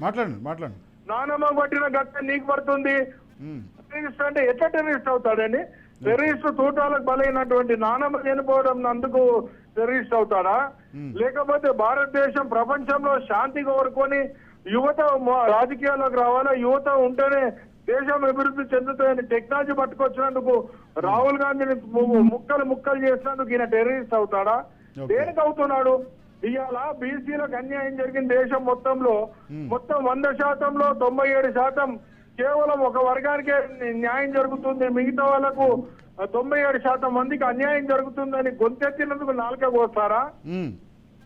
మాట్లాడండి. నానమ్మ పట్టిన గట్ట నీకు పడుతుంది. టెర్రరిస్ట్ అంటే ఎట్లా టెర్రరిస్ట్ అవుతాడండి? టెర్రరిస్ట్ తూటాలకు బలైనటువంటి నానమ్మ చనిపోవడం అందుకు టెర్రరిస్ట్ అవుతాడా? లేకపోతే భారతదేశం ప్రపంచంలో శాంతి కోరుకొని యువత రాజకీయాల్లోకి రావాలా, యువత ఉంటేనే దేశం అభివృద్ధి చెందుతాయని టెక్నాలజీ పట్టుకొచ్చినందుకు రాహుల్ గాంధీని ముక్కలు చేసినందుకు ఈయన టెర్రరిస్ట్ అవుతాడా? దేనికి అవుతున్నాడు? ఇవాళ బీసీలకు అన్యాయం జరిగింది దేశం మొత్తంలో. మొత్తం 100%లో 97% కేవలం ఒక వర్గానికే న్యాయం జరుగుతుంది, మిగతా వాళ్ళకు 97% మందికి అన్యాయం జరుగుతుందని గొంతెత్తినందుకు నాలుక కోస్తారా?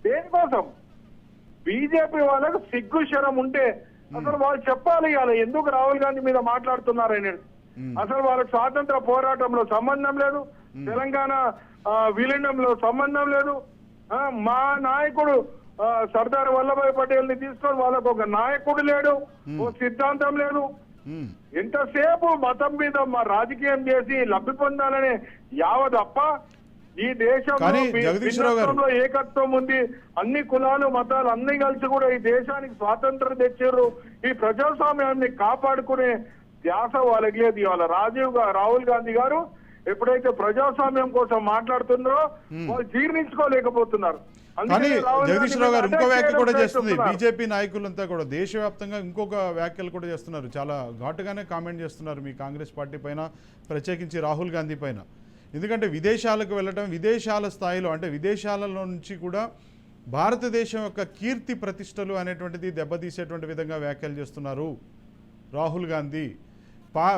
దేనికోసం? బీజేపీ వాళ్ళకు సిగ్గు శరం ఉంటే అసలు వాళ్ళు చెప్పాలి ఇవాళ ఎందుకు రాహుల్ గాంధీ మీద మాట్లాడుతున్నారని. అసలు వాళ్ళకి స్వాతంత్ర పోరాటంలో సంబంధం లేదు, తెలంగాణ విలీనంలో సంబంధం లేదు. మా నాయకుడు సర్దార్ వల్లభాయ్ పటేల్ ని తీసుకొని వాళ్ళకు ఒక నాయకుడు లేడు, ఓ సిద్ధాంతం లేదు. ఎంతసేపు మతం మీద మా రాజకీయం చేసి లబ్ధి పొందాలనే యావదప్ప ఈ దేశంలో ఏకత్వం ఉంది. అన్ని కులాలు మతాలు అన్ని కలిసి కూడా ఈ దేశానికి స్వాతంత్రం తెచ్చారు. ఈ ప్రజాస్వామ్యాన్ని కాపాడుకునే ధ్యాస వాళ్ళకి లేదు. ఇవాళ రాహుల్ గాంధీ గారు ఎప్పుడైతే ప్రజాస్వామ్యం కోసం మాట్లాడుతున్నారో వాళ్ళు జీర్ణించుకోలేకపోతున్నారు. కానీ జగదీశ్వరరావు గారు ఇంకో వ్యాఖ్య కూడా చేస్తుంది. బీజేపీ నాయకులంతా కూడా దేశవ్యాప్తంగా ఇంకొక వ్యాఖ్యలు కూడా చేస్తున్నారు, చాలా ఘాటుగానే కామెంట్ చేస్తున్నారు మీ కాంగ్రెస్ పార్టీ పైన, ప్రత్యేకించి రాహుల్ గాంధీ పైన. ఎందుకంటే విదేశాలకు వెళ్ళటం, విదేశాల స్థాయిలో అంటే విదేశాలలో నుంచి కూడా భారతదేశం యొక్క కీర్తి ప్రతిష్టలు అనేటువంటిది దెబ్బతీసేటువంటి విధంగా వ్యాఖ్యలు చేస్తున్నారు రాహుల్ గాంధీ.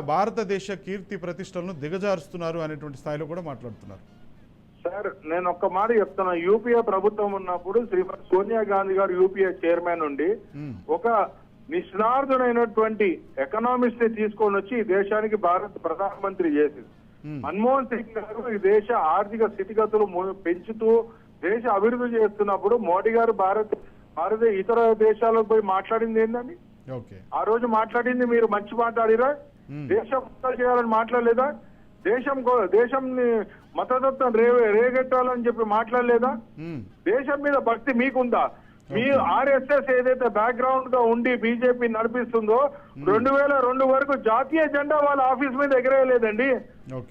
భారతదేశ కీర్తి ప్రతిష్టలను దిగజారుస్తున్నారు అనేటువంటి స్థాయిలో కూడా మాట్లాడుతున్నారు. సార్ నేను ఒక్క మాట చెప్తున్నా, యూపీఏ ప్రభుత్వం ఉన్నప్పుడు శ్రీమతి సోనియా గాంధీ గారు యూపీఏ చైర్మన్ నుండి ఒక నిష్ణార్థుడైనటువంటి ఎకనామిస్ట్ ని తీసుకొని వచ్చి ఈ దేశానికి భారత ప్రధానమంత్రి చేసింది. మన్మోహన్ సింగ్ గారు ఈ దేశ ఆర్థిక స్థితిగతులు పెంచుతూ దేశ అభివృద్ధి చేస్తున్నప్పుడు మోడీ గారు భారత ఇతర దేశాలకు పోయి మాట్లాడింది ఏంటండి? ఆ రోజు మాట్లాడింది మీరు మంచి మాట్లాడిరా? దేశం చేయాలని మాట్లాడలేదా? దేశం మతతత్వం రేగెట్టాలని చెప్పి మాట్లాడలేదా? దేశం మీద భక్తి మీకుందా? మీ ఆర్ఎస్ఎస్ ఏదైతే బ్యాక్గ్రౌండ్ గా ఉండి బీజేపీ నడిపిస్తుందో 2002 వరకు జాతీయ జెండా వాళ్ళ ఆఫీస్ మీద ఎగరేయలేదండి.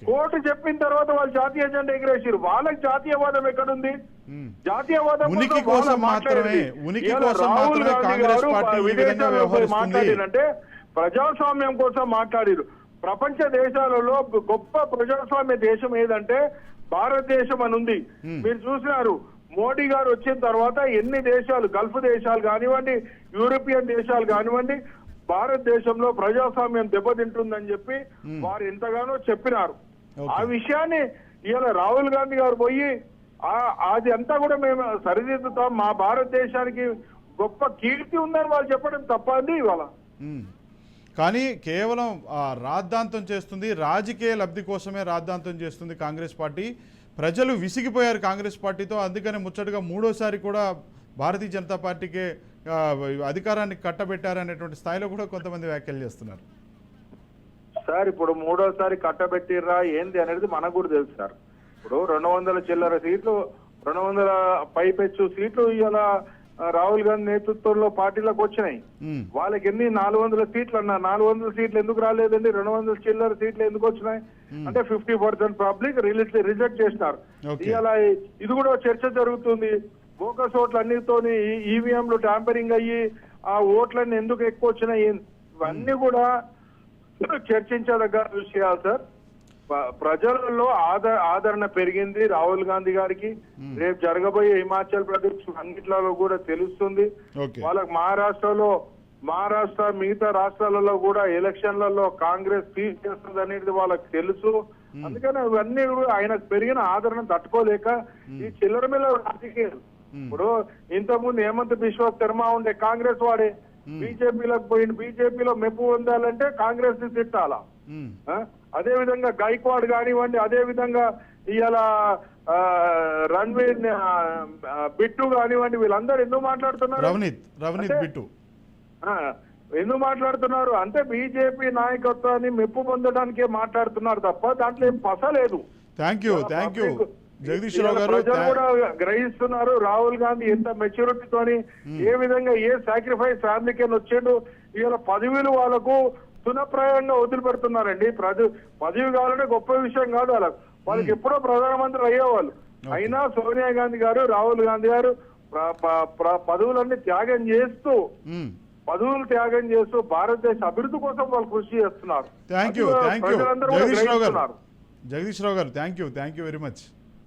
కోర్టు చెప్పిన తర్వాత వాళ్ళు జాతీయ జెండా ఎగరేసారు. వాళ్ళకి జాతీయవాదం ఎక్కడుంది? జాతీయవాదం మాట్లాడినంటే ప్రజాస్వామ్యం కోసం మాట్లాడారు. ప్రపంచ దేశాలలో గొప్ప ప్రజాస్వామ్య దేశం ఏదంటే భారతదేశం అని ఉంది. మీరు చూసినారు మోడీ గారు వచ్చిన తర్వాత ఎన్ని దేశాలు, గల్ఫ్ దేశాలు కానివ్వండి, యూరోపియన్ దేశాలు కానివ్వండి, భారతదేశంలో ప్రజాస్వామ్యం దెబ్బతింటుందని చెప్పి వారు ఎంతగానో చెప్పినారు. ఆ విషయాన్ని ఇవాళ రాహుల్ గాంధీ గారు పోయి అది అంతా కూడా మేము సరిదిద్దుతాం, మా భారతదేశానికి గొప్ప కీర్తి ఉందని వాళ్ళు చెప్పడం తప్పండి ఇవాళ. కానీ కేవలం రాద్ధాంతం చేస్తుంది, రాజకీయ లబ్ధి కోసమే రాద్ధాంతం చేస్తుంది కాంగ్రెస్ పార్టీ. ప్రజలు విసిగిపోయారు కాంగ్రెస్ పార్టీతో, అందుకనే ముచ్చటగా మూడోసారి కూడా భారతీయ జనతా పార్టీకే అధికారాన్ని కట్టబెట్టారనేటువంటి స్థాయిలో కూడా కొంతమంది వ్యాఖ్యలు చేస్తున్నారు. సార్ ఇప్పుడు మూడోసారి కట్టబెట్టిర్రా ఏంది అనేది మనకు కూడా తెలుసు సార్. ఇప్పుడు 200 చిల్లర సీట్లు, 200 పైపెచ్చు సీట్లు ఇవాళ రాహుల్ గాంధీ నేతృత్వంలో పార్టీలకు వచ్చినాయి. వాళ్ళకి ఎన్ని 400 సీట్లు అన్నా 400 సీట్లు ఎందుకు రాలేదండి? 200 చిల్లర సీట్లు ఎందుకు వచ్చినాయి అంటే 50% పబ్లిక్ రిజెక్ట్ చేసినారు. ఇవాళ ఇది కూడా చర్చ జరుగుతుంది. బోకస్ ఓట్లు అన్నిటితోని ఈవీఎంలు ట్యాంపరింగ్ అయ్యి ఆ ఓట్లన్నీ ఎందుకు ఎక్కువ వచ్చినాయి, ఇవన్నీ కూడా చర్చించదగ్గ విషయాలు సార్. ప్రజలలో ఆదరణ పెరిగింది రాహుల్ గాంధీ గారికి. రేపు జరగబోయే హిమాచల్ ప్రదేశ్ అన్నిట్లలో కూడా తెలుస్తుంది. వాళ్ళకి మహారాష్ట్ర మిగతా రాష్ట్రాలలో కూడా ఎలక్షన్లలో కాంగ్రెస్ ఫీల్ చేస్తుంది అనేది వాళ్ళకి తెలుసు. అందుకని ఇవన్నీ కూడా ఆయనకు పెరిగిన ఆదరణ తట్టుకోలేక ఈ చిల్లర మీద రాజకీయాలు. ఇప్పుడు ఇంతకుముందు హేమంత్ బిశ్వ శర్మ ఉండే కాంగ్రెస్ వాడే బీజేపీలోకి పోయింది. బీజేపీలో మెప్పు పొందాలంటే కాంగ్రెస్ ని తిట్టాలా? అదే విధంగా గైక్వాడ్ కానివ్వండి, అదే విధంగా ఇవాళ రణ్వీర్ బిట్టు కానివ్వండి, వీళ్ళందరూ ఎందుకు మాట్లాడుతున్నారు? ఎందుకు మాట్లాడుతున్నారు అంటే బీజేపీ నాయకత్వాన్ని మెప్పు పొందడానికే మాట్లాడుతున్నారు తప్ప దాంట్లో ఏం పసలేదు. థ్యాంక్ యూ జగదీష్ రావు గారు ప్రజలు కూడా గ్రహిస్తున్నారు రాహుల్ గాంధీ ఎంత మెచ్యూరిటీతోని ఏ విధంగా ఏ సాక్రిఫైస్ ఫ్యామిలీకి వచ్చిండు. ఇవాళ పదవులు వాళ్ళకు తునప్రాయంగా వదిలిపెడుతున్నారండి. పదవి కావాలంటే గొప్ప విషయం కాదు వాళ్ళకి ఎప్పుడో ప్రధానమంత్రి అయ్యేవాళ్ళు. అయినా సోనియా గాంధీ గారు రాహుల్ గాంధీ గారు పదవులన్నీ త్యాగం చేస్తూ భారతదేశ అభివృద్ధి కోసం వాళ్ళు కృషి చేస్తున్నారు. థ్యాంక్ యూ ప్రజలందరూ కూడా జగదీష్ రావు గారు గ్రహిస్తున్నారు. జగదీష్ రావు గారు థ్యాంక్ యూ వెరీ మచ్.